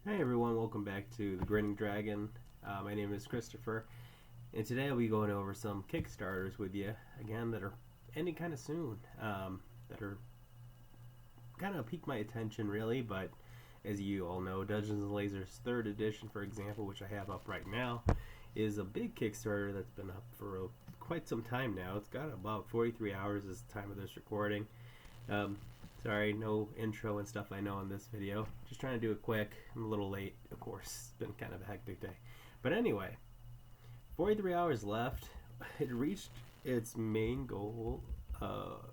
Hey everyone, welcome back to The Grinning Dragon. My name is Christopher, and today I'll be going over some Kickstarters with you, again, that are ending kind of soon, that are kind of piqued my attention really, but as you all know, Dungeons & Lasers 3rd edition, for example, which I have up right now, is a big Kickstarter that's been up for quite some time now. It's got about 43 hours as the time of this recording. Um, Sorry, no intro and stuff I know in this video. Just trying to do it quick. I'm a little late, of course. It's been kind of a hectic day. But anyway, 43 hours left. It reached its main goal,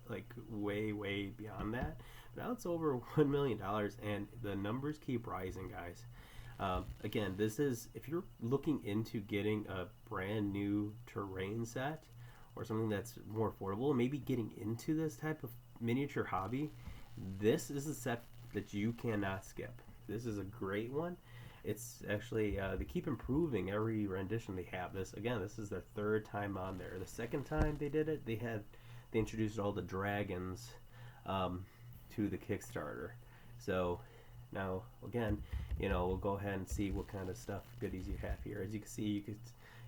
like way beyond that. Now it's over $1 million, and the numbers keep rising, guys. Again, this is, if you're looking into getting a brand new terrain set or something that's more affordable, maybe getting into this type of miniature hobby, this is a set that you cannot skip. This is a great one. It's actually, they keep improving every rendition they have. This is their 3rd time on there. The 2nd time they did it, they introduced all the dragons to the Kickstarter. So now again, we'll go ahead and see what kind of stuff goodies you have here. As you can see,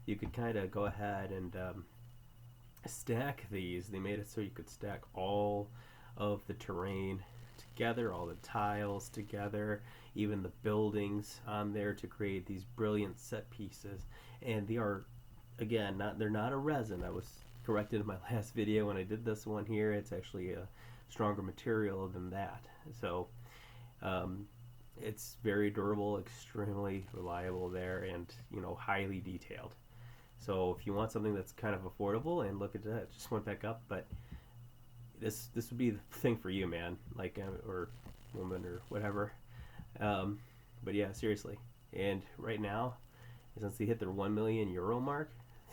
you could kind of go ahead and stack these. They made it so you could stack all of the terrain together, all the tiles together, even the buildings on there to create these brilliant set pieces. And they are, again, they're not a resin. I was corrected in my last video when I did this one here. It's actually a stronger material than that. So it's very durable, extremely reliable there, and highly detailed. So if you want something that's kind of affordable, and look at that, it just went back up, but this would be the thing for you, man, like, or woman or whatever. But yeah, seriously. And right now, since they hit their 1 million euro mark,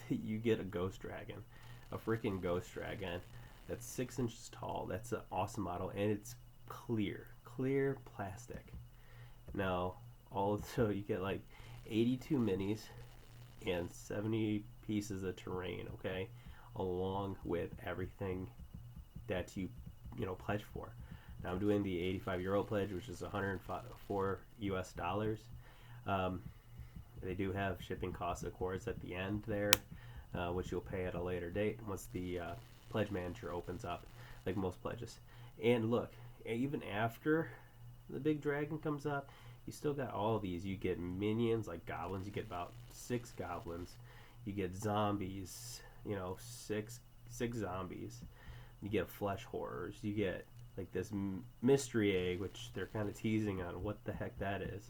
you get a ghost dragon, a freaking ghost dragon that's 6 inches tall. That's an awesome model, and it's clear plastic. Now, so you get like 82 minis and 70 pieces of terrain, okay, along with everything that you pledge for. Now I'm doing the 85 euro pledge, which is 104 US dollars. They do have shipping costs, of course, at the end there, which you'll pay at a later date once the pledge manager opens up, like most pledges. And look, even after the big dragon comes up, you still got all these. You get minions like goblins. You get about 6 goblins. You get zombies. 6 zombies. You get flesh horrors. You get like this mystery egg, which they're kind of teasing on what the heck that is.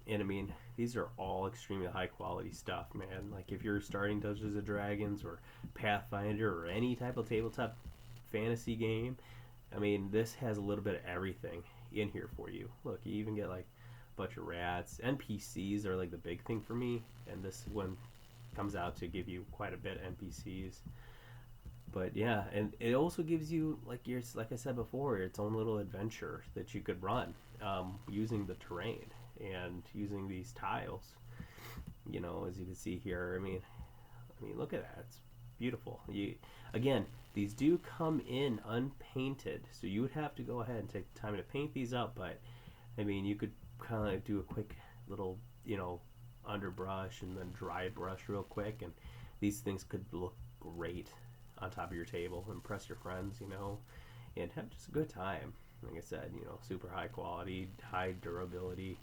And I mean, these are all extremely high quality stuff, man. Like if you're starting Dungeons and Dragons or Pathfinder or any type of tabletop fantasy game, I mean, this has a little bit of everything in here for you. Look, you even get like a bunch of rats. NPCs are like the big thing for me, and this one comes out to give you quite a bit of NPCs. But yeah, and it also gives you, like I said before, its own little adventure that you could run using the terrain and using these tiles. As you can see here, I mean, look at that. It's beautiful. Again, these do come in unpainted, so you would have to go ahead and take the time to paint these up. But I mean, you could kind of do a quick little, underbrush and then dry brush real quick, and these things could look great on top of your table, impress your friends, and have just a good time. Like I said, super high quality, high durability.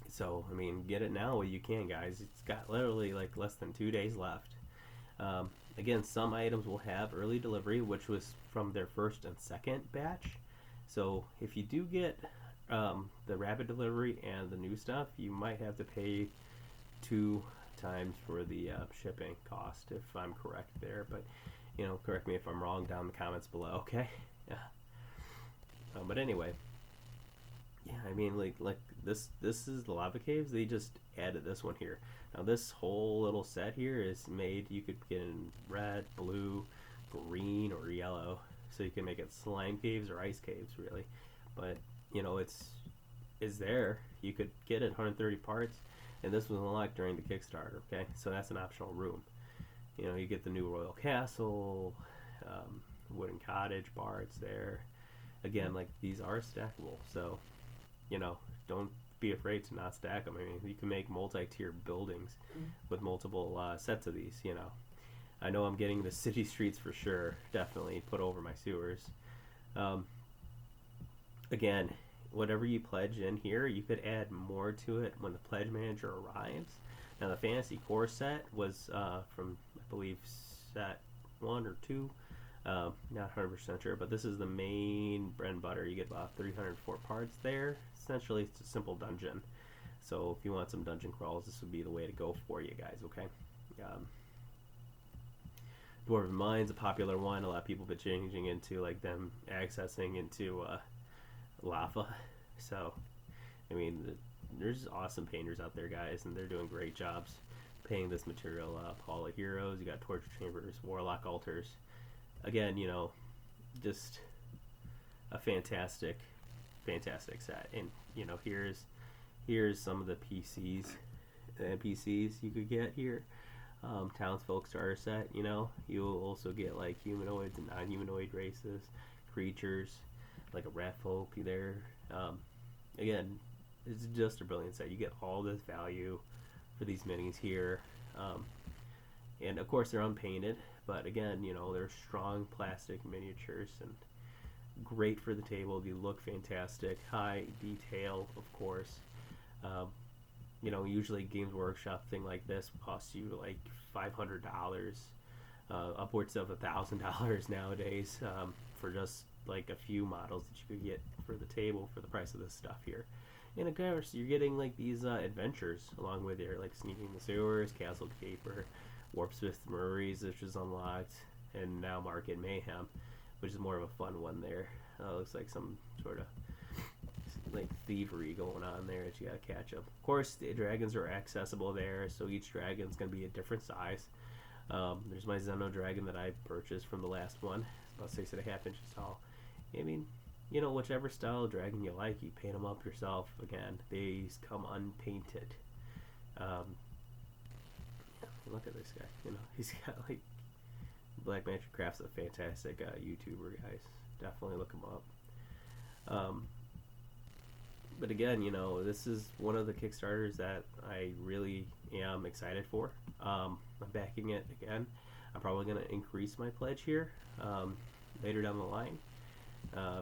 So, I mean, get it now while you can, guys. It's got literally like less than 2 days left. Again, some items will have early delivery, which was from their 1st and 2nd batch. So, if you do get the rapid delivery and the new stuff, you might have to pay 2 times for the shipping cost, if I'm correct there. But correct me if I'm wrong down in the comments below, okay? Yeah. But anyway, yeah, I mean, like this is the lava caves. They just added this one here. Now this whole little set here is made, you could get in red, blue, green, or yellow, so you can make it slime caves or ice caves, really. But it's there. You could get it 130 parts, and this was unlocked during the Kickstarter, okay? So that's an optional room. You get the new Royal Castle, wooden cottage parts there. Again, like, these are stackable, so you know, don't be afraid to not stack them. I mean, you can make multi-tier buildings with multiple sets of these, you know. I know I'm getting the city streets for sure, definitely put over my sewers. Um, Again, whatever you pledge in here, you could add more to it when the pledge manager arrives. Now, the fantasy core set was from, I believe, set 1 or 2. Not 100% sure, but this is the main bread and butter. You get about 304 parts there. Essentially, it's a simple dungeon. So if you want some dungeon crawls, this would be the way to go for you guys, okay? Dwarven Mine's a popular one. A lot of people have been changing into, like, them accessing into lava. So, I mean, there's awesome painters out there, guys, and they're doing great jobs painting this material up. Hall of Heroes, you got torture chambers, warlock altars. Again, you know, just a fantastic set. And you know, here's some of the NPCs you could get here. Townsfolk starter set. You know, you'll also get like humanoids and non-humanoid races, creatures, like a rat folk there. Again, it's just a brilliant set. You get all this value for these minis here, and of course they're unpainted. But again, you know, they're strong plastic miniatures and great for the table. They look fantastic. High detail, of course. You know, usually Games Workshop thing like this costs you like $500, upwards of $1,000 nowadays, for just like a few models that you could get for the table for the price of this stuff here. And of course, you're getting like these adventures along with your, like Sneaking the Sewers, Castle Caper, Warpsmith Murray's, which is unlocked, and now Market Mayhem, which is more of a fun one there. Looks like some sort of like thievery going on there that you gotta catch up. Of course, the dragons are accessible there, so each dragon's gonna be a different size. There's my Xeno dragon that I purchased from the last one. It's about 6.5 inches tall. I mean, you know, whichever style of dragon you like, you paint them up yourself. Again, these come unpainted. Look at this guy. You know, he's got like Black Magic Craft's a fantastic YouTuber, guys. Definitely look him up. But again, you know, this is one of the Kickstarters that I really am excited for. I'm backing it again. I'm probably going to increase my pledge here later down the line,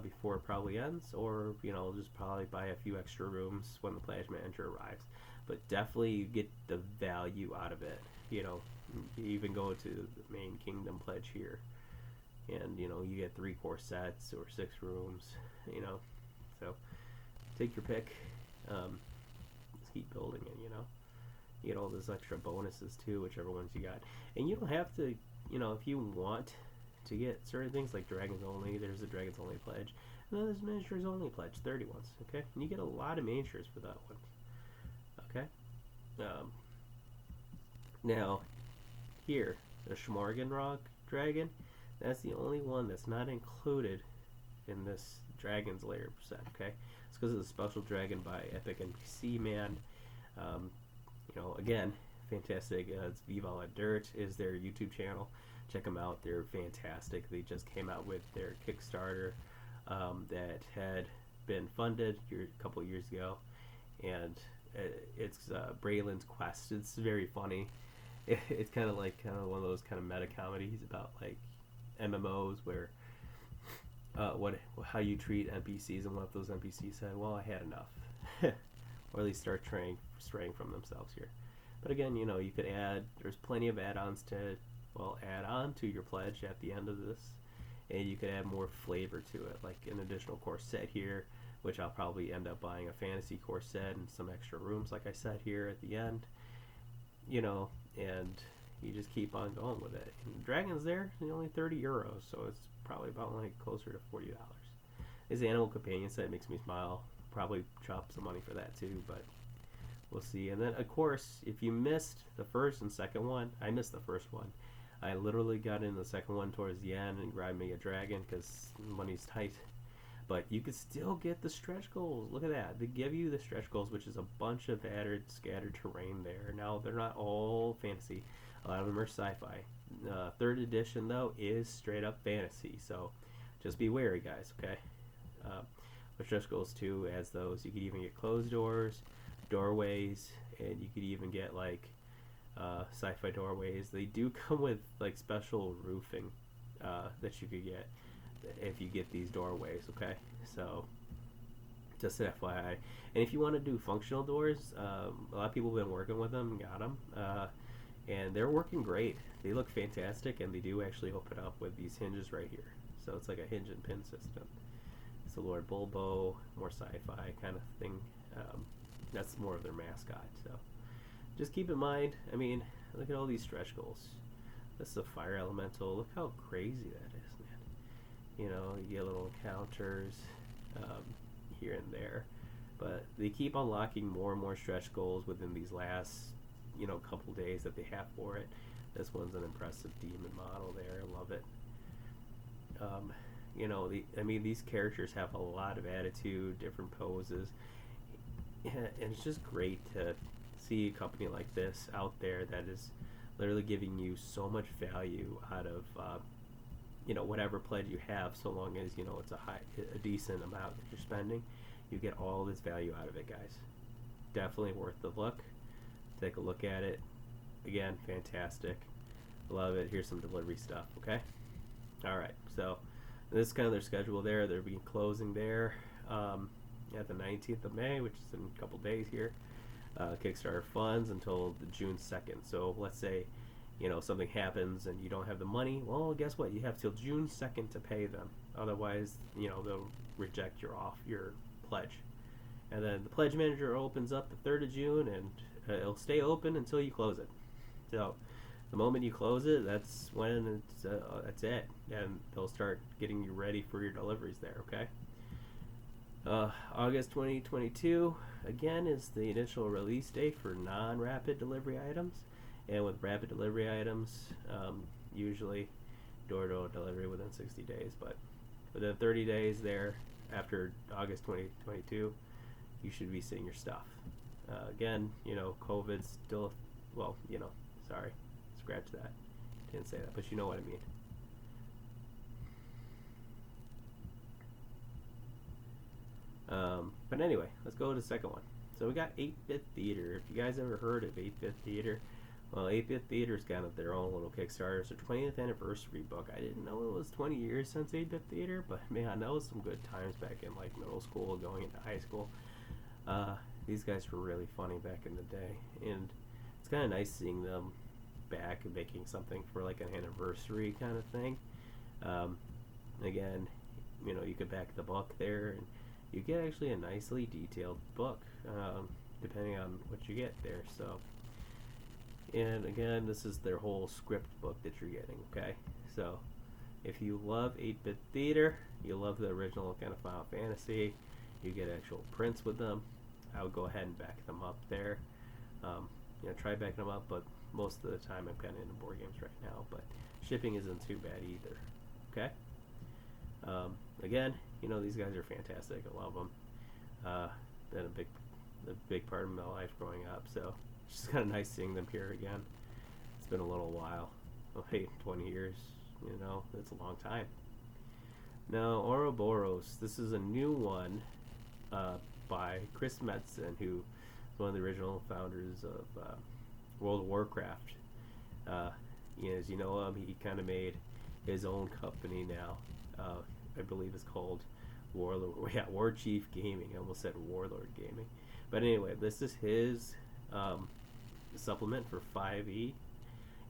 before it probably ends, or, you know, just probably buy a few extra rooms when the pledge manager arrives. But definitely you get the value out of it. You know, you even go to the main kingdom pledge here, and, you know, you get 3 core sets or 6 rooms, you know. So take your pick. Just keep building it, you know. You get all those extra bonuses too, whichever ones you got. And you don't have to, you know, if you want to get certain things like Dragons Only, there's a Dragons Only pledge. And then there's Miniatures Only pledge, 30 ones, okay? And you get a lot of miniatures for that one, okay? Now, here, the Schmorgenrock dragon, that's the only one that's not included in this Dragon's Lair set, okay? It's because of the special dragon by Epic NPC Man. You know, again, fantastic. It's Viva La Dirt is their YouTube channel. Check them out. They're fantastic. They just came out with their Kickstarter that had been funded a couple years ago, and it's Braylon's Quest. It's very funny. It's kind of like one of those kind of meta comedies about like MMOs where how you treat NPCs, and what if those NPCs said, well, I had enough, or at least start straying from themselves here. But again, you know, you could there's plenty of add-ons to, well, add on to your pledge at the end of this, and you could add more flavor to it, like an additional core set here, which I'll probably end up buying a fantasy core set and some extra rooms, like I said here at the end, you know, and you just keep on going with it. And Dragon's there, it's only 30 euros, so it's probably about like closer to $40. This Animal Companion set makes me smile. Probably chop some money for that too, but we'll see. And then, of course, if you missed the first and second one, I missed the first one. I literally got in the second one towards the end and grabbed me a dragon because money's tight. But you could still get the stretch goals. Look at that. They give you the stretch goals, which is a bunch of scattered terrain there. Now, they're not all fantasy. A lot of them are sci-fi. Third edition, though, is straight up fantasy. So just be wary, guys, okay? stretch goals too as those. You could even get closed doors, doorways, and you could even get like sci-fi doorways. They do come with like special roofing that you could get if you get these doorways. Okay, so just an FYI. And if you want to do functional doors, a lot of people have been working with them and got them, and they're working great. They look fantastic, and they do actually open up with these hinges right here. So it's like a hinge and pin system. It's a Lord Bulbo, more sci-fi kind of thing. That's more of their mascot. So just keep in mind, I mean, look at all these stretch goals. This is a fire elemental. Look how crazy that is, man. You know, you get little encounters here and there. But they keep unlocking more and more stretch goals within these last, you know, couple days that they have for it. This one's an impressive demon model there. I love it. You know, these characters have a lot of attitude, different poses, and it's just great to see a company like this out there that is literally giving you so much value out of, you know, whatever pledge you have, so long as, you know, it's a decent amount that you're spending. You get all this value out of it, guys. Definitely worth the look. Take a look at it. Again, fantastic. Love it. Here's some delivery stuff, okay? Alright, so this is kind of their schedule there. They'll be closing there at the 19th of May, which is in a couple days here. Kickstarter funds until the June 2nd. So let's say, you know, something happens and you don't have the money. Well, guess what? You have till June 2nd to pay them. Otherwise, you know, they'll reject your pledge. And then the pledge manager opens up the 3rd of June, and it'll stay open until you close it. So the moment you close it, that's when that's it, and they'll start getting you ready for your deliveries there. Okay. August 2022 again is the initial release date for non-rapid delivery items, and with rapid delivery items, usually door-to-door delivery within 60 days, but within 30 days there after August 2022, you should be seeing your stuff. Again, you know, COVID's still, well, you know, sorry, scratch that. Didn't say that, but you know what I mean. But anyway, let's go to the second one. So we got 8-Bit Theater. If you guys ever heard of 8-Bit Theater, well, 8-Bit Theater's kind of their own little Kickstarter. It's their 20th anniversary book. I didn't know it was 20 years since 8-Bit Theater, but man, that was some good times back in like middle school, going into high school. These guys were really funny back in the day, and it's kind of nice seeing them back and making something for like an anniversary kind of thing. Again, you know, you could back the book there, and you get actually a nicely detailed book, depending on what you get there. So, and again, this is their whole script book that you're getting. Okay, so if you love 8-Bit Theater, you love the original kind of Final Fantasy, you get actual prints with them. I would go ahead and back them up there. You know, try backing them up, but most of the time I'm kind of into board games right now. But shipping isn't too bad either. Okay. Again, you know, these guys are fantastic. I love them. Been a big part of my life growing up, so it's just kind of nice seeing them here again. It's been a little while. Oh, hey, 20 years. You know, it's a long time. Now, Auroboros. This is a new one by Chris Metzen, who is one of the original founders of World of Warcraft. You know, as you know him, he kind of made his own company now. I believe it's called War Chief Gaming. I almost said Warlord Gaming. But anyway, this is his supplement for 5e,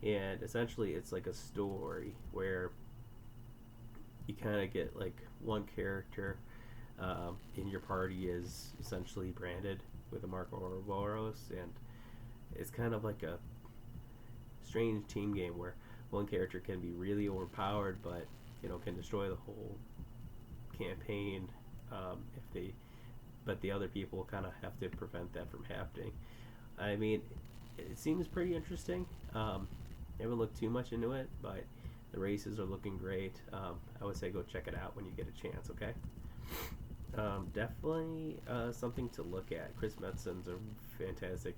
and essentially it's like a story where you kind of get like one character in your party is essentially branded with the mark Auroboros, and it's kind of like a strange team game where one character can be really overpowered, but you know, can destroy the whole campaign but the other people kind of have to prevent that from happening. I mean, it seems pretty interesting. I haven't looked too much into it, but the races are looking great. I would say go check it out when you get a chance, okay? Definitely something to look at. Chris Metzen's a fantastic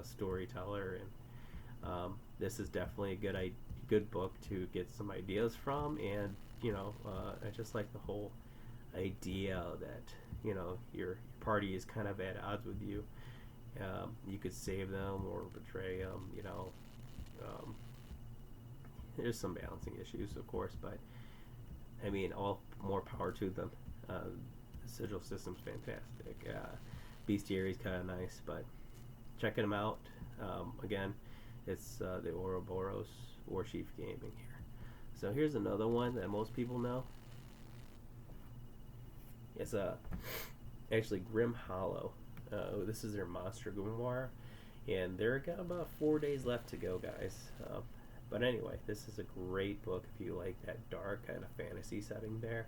storyteller, and this is definitely a good book to get some ideas from. And you know, I just like the whole idea that, your party is kind of at odds with you, you could save them or betray them. There's some balancing issues, of course, but I mean, all more power to them. The sigil system's fantastic. Bestiary is kind of nice, but checking them out. Again, it's the Auroboros Warsheaf Gaming here. So here's another one that most people know. It's actually Grim Hollow. This is their Monster Grimoire, and they're got about 4 days left to go, guys. But anyway, this is a great book if you like that dark kind of fantasy setting there.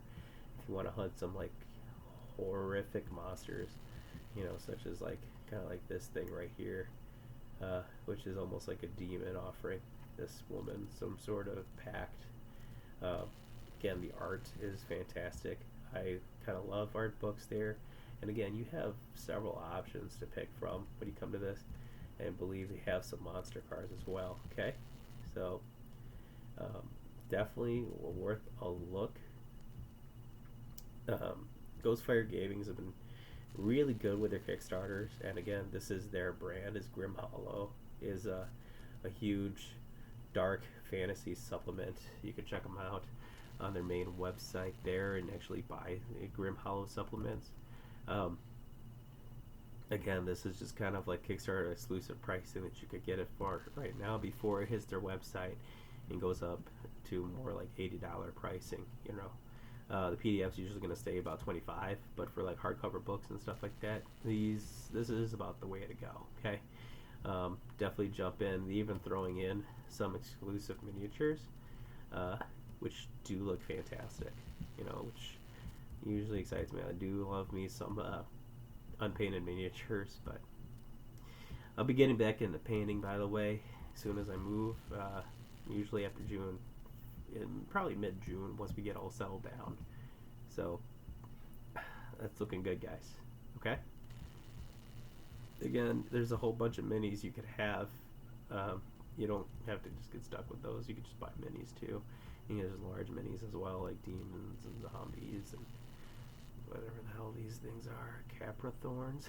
If you want to hunt some like horrific monsters, such as like kind of like this thing right here, which is almost like a demon offering this woman some sort of pact. Again, the art is fantastic. I kind of love art books there. And again, you have several options to pick from when you come to this. And I believe they have some monster cards as well. Okay, so definitely worth a look. Ghostfire Gamings have been really good with their Kickstarters, and again, this is their brand. Is Grim Hollow is a huge dark fantasy supplement. You can check them out on their main website there and actually buy Grim Hollow supplements. Again, this is just kind of like Kickstarter exclusive pricing that you could get it for right now before it hits their website and goes up to more like $80 pricing. The PDF's usually going to stay about $25, but for like hardcover books and stuff like that, this is about the way to go. Okay, definitely jump in. Even throwing in some exclusive miniatures, which do look fantastic. Which usually excites me. I do love me some unpainted miniatures, but I'll be getting back into painting, by the way, as soon as I move. Usually after June, probably mid-June, once we get all settled down. So that's looking good, guys. Okay. Again, there's a whole bunch of minis you could have. You don't have to just get stuck with those. You could just buy minis too. And there's large minis as well, like demons and zombies and whatever the hell these things are. Capra thorns.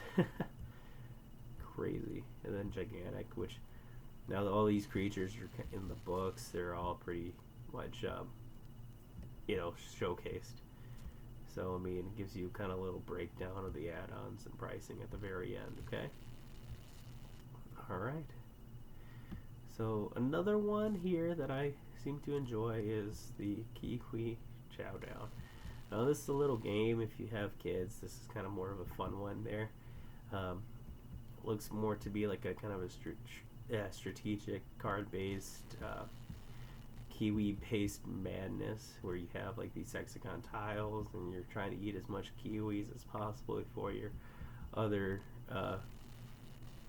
Crazy. And then gigantic, which now that all these creatures are in the books, they're all pretty much showcased. So I mean, it gives you kind of a little breakdown of the add-ons and pricing at the very end. Okay. All right. So another one here that I seem to enjoy is the Kiwi Chowdown. Now this is a little game if you have kids. This is kind of more of a fun one there. Looks more to be like a kind of a strategic card-based kiwi-based madness where you have like these hexagon tiles and you're trying to eat as much kiwis as possible before your other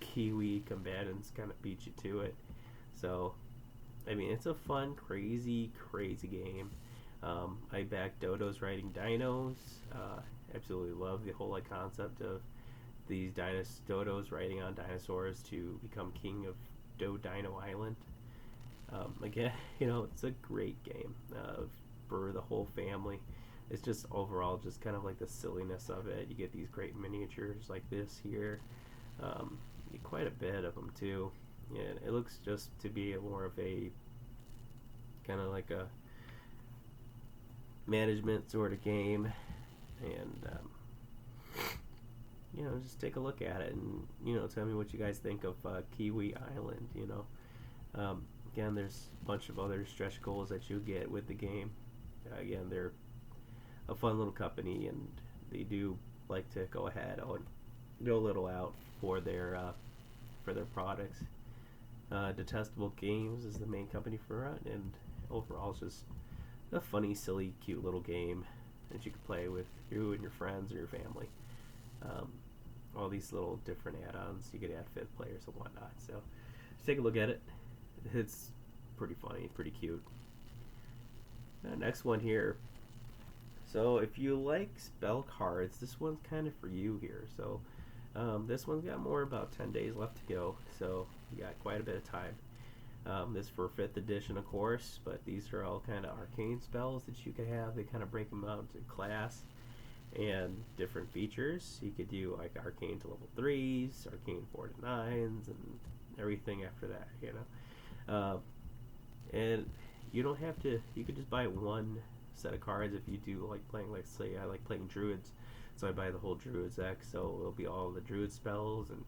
kiwi combatants kind of beat you to it. So I mean, it's a fun, crazy game. I back dodos riding dinos. Absolutely love the whole concept of these dodos riding on dinosaurs to become king of Dino Island. Again, it's a great game for the whole family. It's just overall just kind of like the silliness of it. You get these great miniatures like this here. You get quite a bit of them too. And it looks just to be more of a kind of like a management sort of game, and just take a look at it and tell me what you guys think of Kiwi Island. Again, there's a bunch of other stretch goals that you get with the game. Again, they're a fun little company, and they do like to go ahead and go a little out for their products. Detestable Games is the main company for it, and overall it's just a funny, silly, cute little game that you can play with you and your friends or your family. All these little different add-ons, you could add 5th players and whatnot. So just take a look at it. It's pretty funny, pretty cute. Next one here. So if you like spell cards, this one's kind of for you here. So this one's got more about 10 days left to go, so you got quite a bit of time. This is for 5th edition, of course, but these are all kind of arcane spells that you can have. They kind of break them out into class. and different features. You could do like arcane to level 3s, arcane 4 to 9s, and everything after that, you know. And you don't have to, you could just buy one set of cards if you do like playing, like say I like playing druids, so I buy the whole druids deck, so it'll be all the druid spells and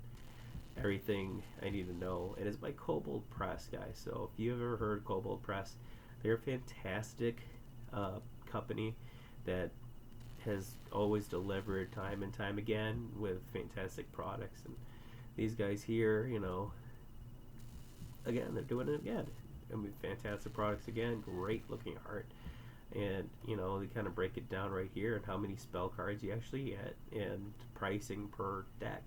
everything I need to know. And it's by Kobold Press, guys. So if you've ever heard Kobold Press, they're a fantastic company that has always delivered time and time again with fantastic products. And these guys here, you know, again, they're doing it again. I mean, fantastic products again, great looking art. And, you know, they kind of break it down right here and how many spell cards you actually get and pricing per deck.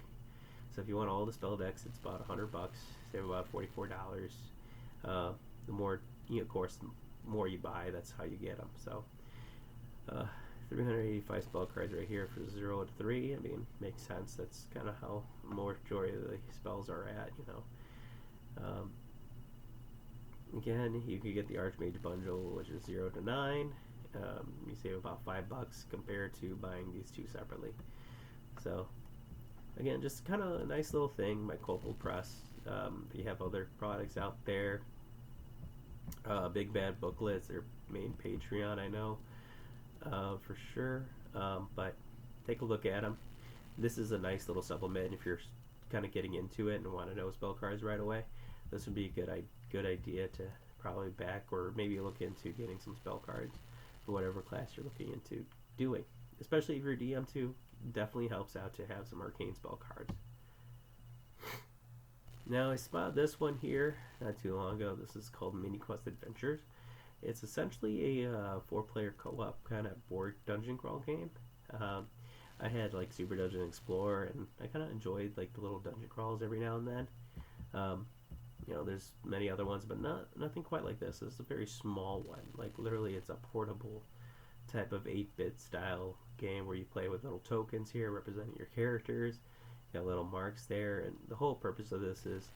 So if you want all the spell decks, it's about $100, save about $44. The more, you know, of course, the more you buy, that's how you get them. So 385 spell cards right here for 0 to 3. I mean, makes sense. That's kind of how the majority of the spells are at, you know. Again, you could get the Archmage bundle, which is 0 to 9. You save about $5 compared to buying these two separately. So, again, just kind of a nice little thing by Kobold Press. You have other products out there. Big Bad Booklets, their main Patreon, I know, for sure. But take a look at them. This is a nice little supplement if you're kind of getting into it and want to know spell cards right away. This would be a good idea to probably back or maybe look into getting some spell cards for whatever class you're looking into doing. Especially if you're DM too, definitely helps out to have some arcane spell cards. Now I spotted this one here not too long ago. This is called Mini Quest Adventures. It's essentially a 4-player co-op kind of board dungeon crawl game. I had like Super Dungeon Explorer, and I kind of enjoyed like the little dungeon crawls every now and then. You know, there's many other ones, but nothing quite like this. This is a very small one. Like literally, it's a portable type of 8-bit style game where you play with little tokens here representing your characters. You got little marks there, and the whole purpose of this is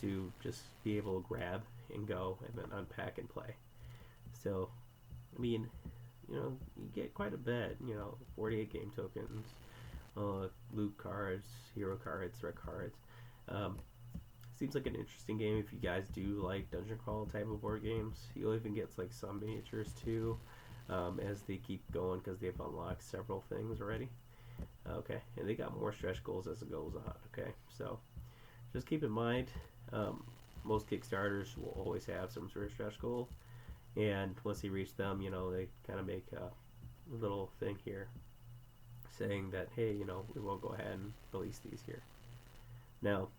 to just be able to grab and go and then unpack and play. So, I mean, you know, you get quite a bit. You know, 48 game tokens, loot cards, hero cards, red cards. Seems like an interesting game if you guys do like dungeon crawl type of board games. You'll even get like some miniatures too as they keep going because they've unlocked several things already. Okay, and they got more stretch goals as it goes on. Okay, so just keep in mind most Kickstarters will always have some sort of stretch goal, and once you reach them, you know, they kind of make a little thing here saying that, hey, you know, we will go ahead and release these here. Now,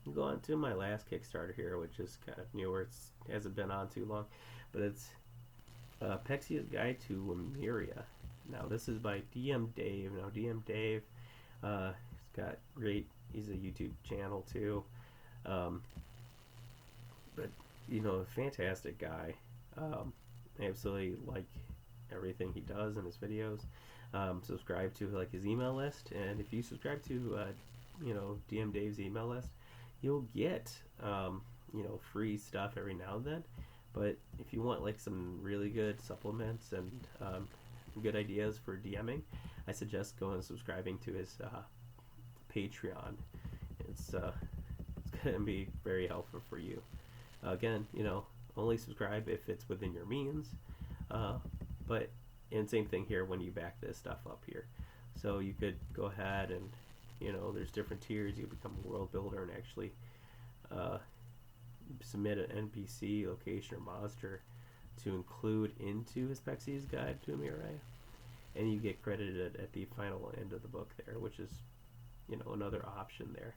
I'll go on to my last Kickstarter here, which is kind of newer. It hasn't been on too long, but it's Pexys Guide to Lemuria. Now, this is by DM Dave. Now, DM Dave, he's got great, he's a YouTube channel too. But, you know, a fantastic guy. I absolutely like everything he does in his videos. Subscribe to like his email list, and if you subscribe to you know, DM Dave's email list, you'll get you know, free stuff every now and then. But if you want like some really good supplements and good ideas for DMing, I suggest going and subscribing to his Patreon. It's going to be very helpful for you. Again, you know, only subscribe if it's within your means. But and same thing here when you back this stuff up here. So you could go ahead and, you know, there's different tiers. You become a world builder and actually submit an NPC, location, or monster to include into his Pexys Guide to Lemuria, and you get credited at the final end of the book there, which is, you know, another option there.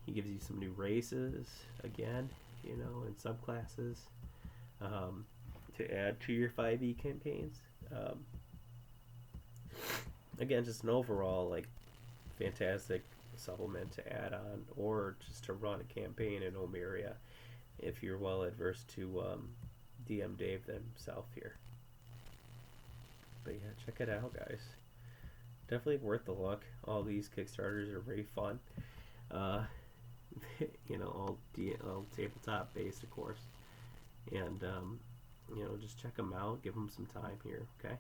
He gives you some new races again, you know, and subclasses to add to your 5e campaigns. Again, just an overall like fantastic supplement to add on, or just to run a campaign in Lemuria if you're well adverse to DM Dave himself here. But yeah, check it out, guys. Definitely worth the look. All these Kickstarters are very fun. You know, all tabletop based, of course. And you know, just check them out. Give them some time here. Okay.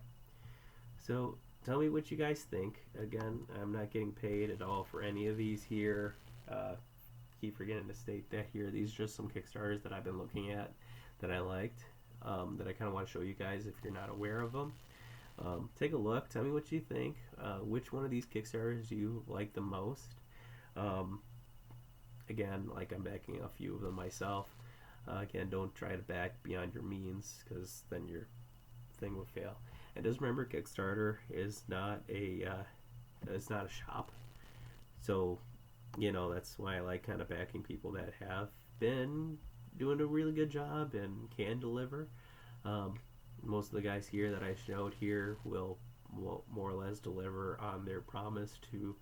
So tell me what you guys think. Again, I'm not getting paid at all for any of these here. Keep forgetting to state that here. These are just some Kickstarters that I've been looking at that I liked, that I kind of want to show you guys if you're not aware of them. Take a look. Tell me what you think. Which one of these Kickstarters do you like the most? Again, like, I'm backing a few of them myself. Again, don't try to back beyond your means, because then your thing will fail. And just remember, Kickstarter is not a shop. So, you know, that's why I like kind of backing people that have been doing a really good job and can deliver. Most of the guys here that I showed here will more or less deliver on their promise to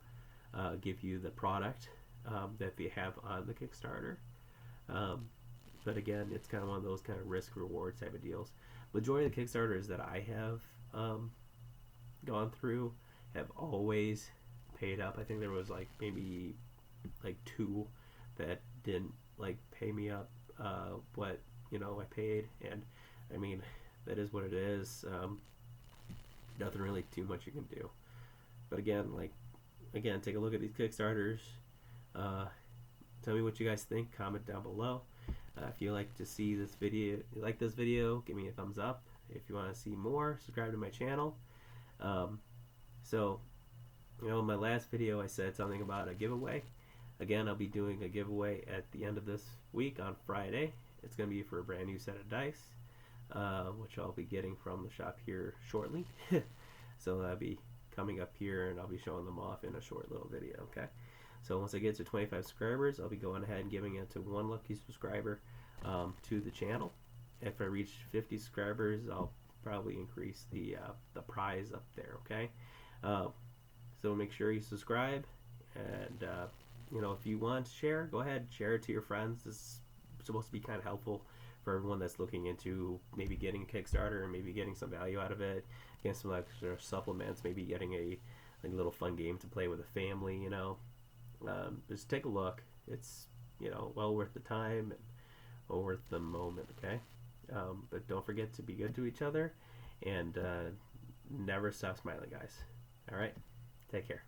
give you the product that they have on the Kickstarter. But again, it's kind of one of those kind of risk reward type of deals. Majority of the Kickstarters that I have gone through have always paid up. I think there was like maybe like 2 that didn't like pay me up what, you know, I paid, and I mean, that is what it is. Nothing really too much you can do. But again, take a look at these Kickstarters. Tell me what you guys think. Comment down below. If you like to see this video, give me a thumbs up. If you want to see more, subscribe to my channel. So, you know, in my last video I said something about a giveaway. Again, I'll be doing a giveaway at the end of this week on Friday. It's going to be for a brand new set of dice, which I'll be getting from the shop here shortly. So that'll be coming up here, and I'll be showing them off in a short little video, okay? So once I get to 25 subscribers, I'll be going ahead and giving it to one lucky subscriber to the channel. If I reach 50 subscribers, I'll probably increase the prize up there, okay? So make sure you subscribe, and you know, if you want to share, go ahead, share it to your friends. This is supposed to be kind of helpful for everyone that's looking into maybe getting a Kickstarter and maybe getting some value out of it, getting some extra supplements, maybe getting a little fun game to play with a family, you know. Just take a look. It's, you know, well worth the time and well worth the moment, okay? But don't forget to be good to each other, and never stop smiling, guys. All right? Take care.